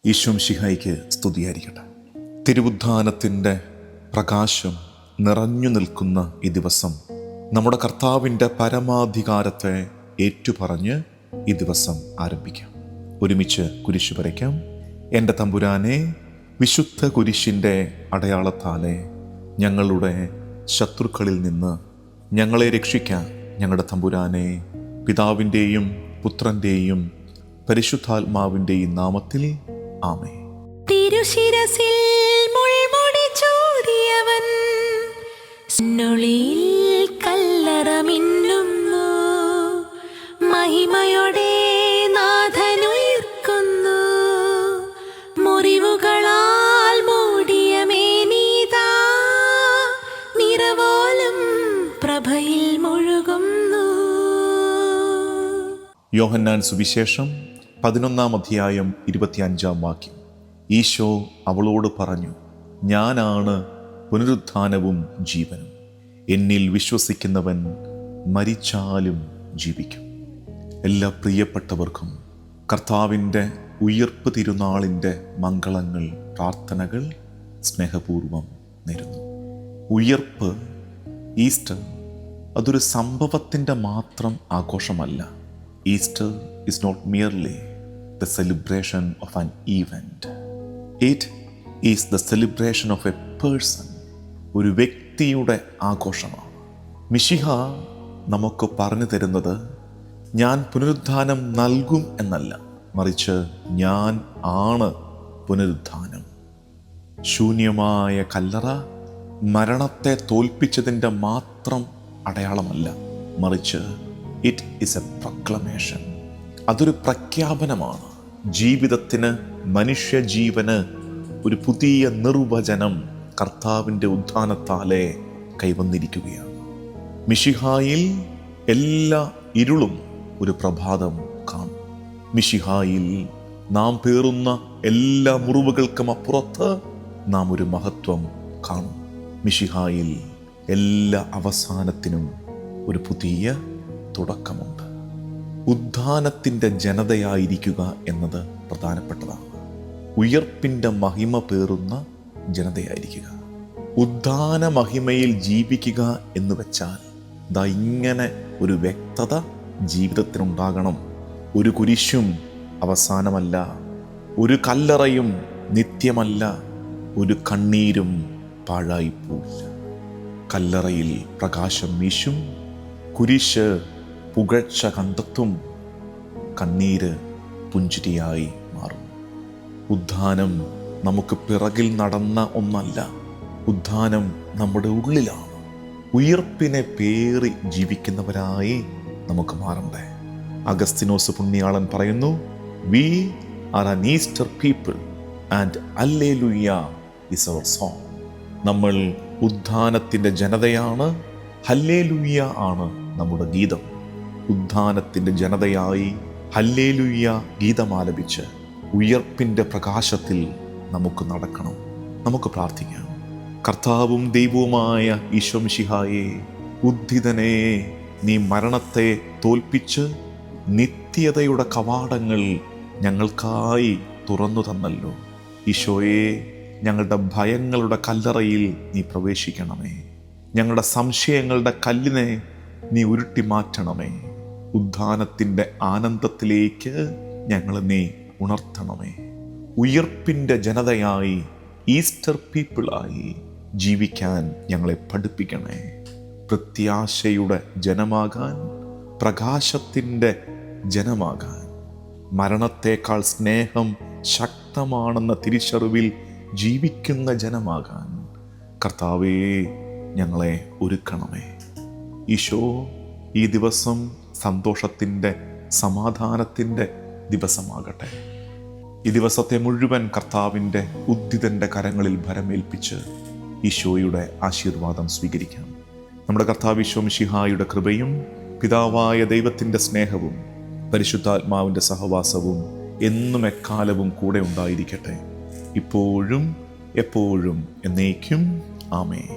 ഈശോ മിശിഹായ്ക്ക് സ്തുതിയായിരിക്കട്ടെ. തിരുവുദ്ധാനത്തിൻ്റെ പ്രകാശം നിറഞ്ഞു നിൽക്കുന്ന ഈ ദിവസം നമ്മുടെ കർത്താവിൻ്റെ പരമാധികാരത്തെ ഏറ്റുപറഞ്ഞ് ഈ ദിവസം ആരംഭിക്കാം. ഒരുമിച്ച് കുരിശു വരയ്ക്കാം. എൻ്റെ തമ്പുരാനെ, വിശുദ്ധ കുരിശിൻ്റെ അടയാളത്താലെ ഞങ്ങളുടെ ശത്രുക്കളിൽ നിന്ന് ഞങ്ങളെ രക്ഷിക്കാൻ ഞങ്ങളുടെ തമ്പുരാനെ, പിതാവിൻ്റെയും പുത്രൻ്റെയും പരിശുദ്ധാത്മാവിൻ്റെയും നാമത്തിൽ ആമേൻ. തിരുശിരസിൽ മുൾമുടി ചൂടിയവൻ, സ്നൊളിയിൽ കല്ലറ മിന്നുന്നു, മഹിമയോടെ നാഥനുയർക്കുന്നു. മുറിവുകളാൽ മൂടിയ മേനീതാ, നിറവോലും പ്രഭയിൽ മുഴുകുന്നു. യോഹന്നാൻ സുവിശേഷം 11 അധ്യായം 25 വാക്യം. ഈശോ അവളോട് പറഞ്ഞു, ഞാനാണ് പുനരുത്ഥാനവും ജീവനും. എന്നിൽ വിശ്വസിക്കുന്നവൻ മരിച്ചാലും ജീവിക്കും. എല്ലാ പ്രിയപ്പെട്ടവർക്കും കർത്താവിൻ്റെ ഉയിർപ്പ് തിരുനാളിൻ്റെ മംഗളങ്ങൾ, പ്രാർത്ഥനകൾ സ്നേഹപൂർവം നേരുന്നു. ഉയിർപ്പ്, ഈസ്റ്റർ, അതൊരു സംഭവത്തിൻ്റെ മാത്രം ആഘോഷമല്ല. Easter is not merely the celebration of an event. It is the celebration of a person. ഒരു വ്യക്തിയുടെ ആഘോഷമാണ്. മിശിഹ നമുക്ക് പറഞ്ഞു തരുന്നത് ഞാൻ പുനരുത്ഥാനം നൽകും എന്നല്ല, മറിച്ച് ഞാൻ ആണ് പുനരുത്ഥാനം. ശൂന്യമായ കല്ലറ മരണത്തെ തോൽപ്പിച്ചതിൻ്റെ മാത്രം അടയാളമല്ല, മറിച്ച് ഇറ്റ് ഈസ് എ പ്രൊക്ലമേഷൻ. അതൊരു പ്രഖ്യാപനമാണ്. ജീവിതത്തിന്, മനുഷ്യജീവന് ഒരു പുതിയ നിർവചനം കർത്താവിൻ്റെ ഉത്ഥാനത്താലെ കൈവന്നിരിക്കുകയാണ്. മിശിഹായിൽ എല്ലാ ഇരുളും ഒരു പ്രഭാതം കാണും. മിശിഹായിൽ നാം പേറുന്ന എല്ലാ മുറിവുകൾക്കും അപ്പുറത്ത് നാം ഒരു മഹത്വം കാണും. മിശിഹായിൽ എല്ലാ അവസാനത്തിനും ഒരു പുതിയ തുടക്കമുണ്ട്. ഉദ്ധാനത്തിൻ്റെ ജനതയായിരിക്കുക എന്നത് പ്രധാനപ്പെട്ടതാണ്. ഉയർപ്പിൻ്റെ മഹിമ പേറുന്ന ജനതയായിരിക്കുക. ഉദ്ധാന മഹിമയിൽ ജീവിക്കുക എന്ന് വെച്ചാൽ ദാ ഇങ്ങനെ ഒരു വ്യക്തത ജീവിതത്തിനുണ്ടാകണം. ഒരു കുരിശും അവസാനമല്ല, ഒരു കല്ലറയും നിത്യമല്ല, ഒരു കണ്ണീരും പാഴായിപ്പോവില്ല. കല്ലറയിൽ പ്രകാശം വീശും, കുരിശ് പുകഴ്ച കണ്ടെത്തും, കണ്ണീര് പുഞ്ചിരിയായി മാറും. ഉദ്ധാനം നമുക്ക് പിറകിൽ നടന്ന ഒന്നല്ല, ഉദ്ധാനം നമ്മുടെ ഉള്ളിലാണ്. ഉയിർപ്പിനെ പേറി ജീവിക്കുന്നവരായി നമുക്ക് മാറണ്ടേ. അഗസ്തിനോസ് പുണ്യാളൻ പറയുന്നു, we are an Easter people and hallelujah is our song. നമ്മൾ ഉദ്ധാനത്തിൻ്റെ ജനതയാണ്, ഹല്ലേലൂയ ആണ് നമ്മുടെ ഗീതം. ഉദ്ധാനത്തിൻ്റെ ജനതയായി ഹല്ലേലൂയ ഗീതമാലപിച്ച് ഉയർപ്പിൻ്റെ പ്രകാശത്തിൽ നമുക്ക് നടക്കണം. നമുക്ക് പ്രാർത്ഥിക്കാം. കർത്താവും ദൈവവുമായ ഈശോ മിശിഹായേ, ഉദ്ധിതനെ നീ മരണത്തെ തോൽപ്പിച്ച് നിത്യതയുടെ കവാടങ്ങൾ ഞങ്ങൾക്കായി തുറന്നു തന്നല്ലോ. ഈശോയെ, ഞങ്ങളുടെ ഭയങ്ങളുടെ കല്ലറയിൽ നീ പ്രവേശിക്കണമേ. ഞങ്ങളുടെ സംശയങ്ങളുടെ കല്ലിനെ നീ ഉരുട്ടി മാറ്റണമേ. ഉദ്ധാനത്തിൻ്റെ ആനന്ദത്തിലേക്ക് ഞങ്ങളെ നീ ഉണർത്തണമേ. ഉയർപ്പിൻ്റെ ജനതയായി, ഈസ്റ്റർ പീപ്പിളായി ജീവിക്കാൻ ഞങ്ങളെ പഠിപ്പിക്കണേ. പ്രത്യാശയുടെ ജനമാകാൻ, പ്രകാശത്തിൻ്റെ ജനമാകാൻ, മരണത്തേക്കാൾ സ്നേഹം ശക്തമാണെന്ന തിരിച്ചറിവിൽ ജീവിക്കുന്ന ജനമാകാൻ കർത്താവേ ഞങ്ങളെ ഒരുക്കണമേ. ഈശോ, ഈ ദിവസം സന്തോഷത്തിൻ്റെ, സമാധാനത്തിൻ്റെ ദിവസമാകട്ടെ. ഈ ദിവസത്തെ മുഴുവൻ കർത്താവിൻ്റെ ഉദ്ധിതൻ്റെ കരങ്ങളിൽ ഭരമേൽപ്പിച്ച് ഈശോയുടെ ആശീർവാദം സ്വീകരിക്കാം. നമ്മുടെ കർത്താവ് ഈശോ മിശിഹായുടെ കൃപയും പിതാവായ ദൈവത്തിൻ്റെ സ്നേഹവും പരിശുദ്ധാത്മാവിൻ്റെ സഹവാസവും എന്നും എക്കാലവും കൂടെ ഉണ്ടായിരിക്കട്ടെ, ഇപ്പോഴും എപ്പോഴും എന്നേക്കും. ആമേൻ.